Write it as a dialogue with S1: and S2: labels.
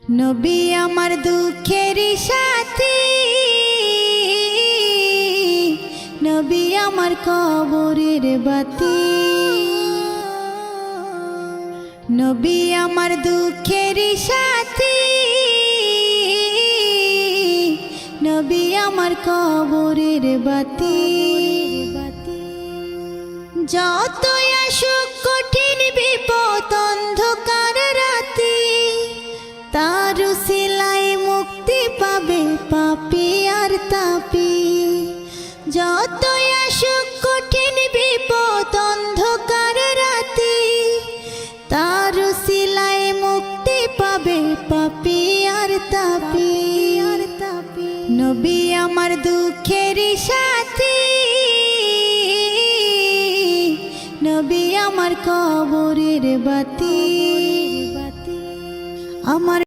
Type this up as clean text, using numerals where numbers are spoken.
S1: নবী আমার দুঃখের সাথী, নবী আমার কবরের বাতি। নবী আমার দুঃখের সাথী, নবী আমার কবরের বাতি। যতই আসুক কঠিন বিপদ অন্ধকার রাতি, তার উসিলায় মুক্তি পাবে পাপী আর তাপী। যতই আসুক কঠিন বিপদ অন্ধকার রাতি, তার উসিলায় মুক্তি পাবে পাপী আর তাপী। নবী আমার দুঃখের সাথী, নবী আমার কবরের বাতি। আমার